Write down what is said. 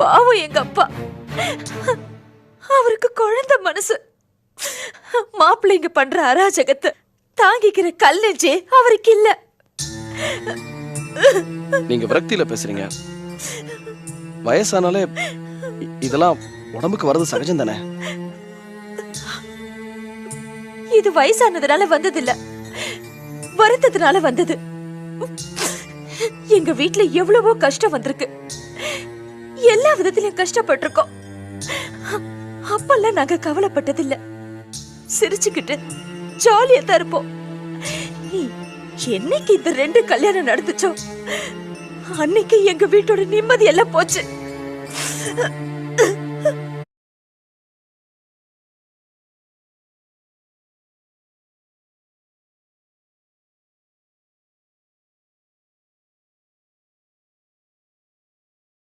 பாவம் எங்க அப்பா. அவருக்கு குழந்தை மனசு. மாப்பிள்ளைங்க பண்ற அராஜகத்தை தாங்கிக்கிற கல் நெஞ்சே அவருக்கு இல்ல. நீங்க விரக்தியில பேசுறீங்க. வயசானாலே இதெல்லாம் உடம்புக்கு வர்றது சகஜம் தானே. இது வயசானதுனால வந்தது இல்ல, வருத்தத்தினால வந்தது. எங்க வீட்டுல எவ்வளவோ கஷ்டம் வந்திருக்கு, எல்லா விதத்திலும் கஷ்டப்பட்டிருக்கோம். அப்பெல்லாம் நாங்க கவலைப்பட்டதில்ல, சிரிச்சுக்கிட்டு ஜாலியா தான் இருப்போம். என்னைக்கு இந்த 2 கல்யாணம் நடந்துச்சோ அன்னைக்கு எங்க வீட்டோட நிம்மதி எல்லாம் போச்சு.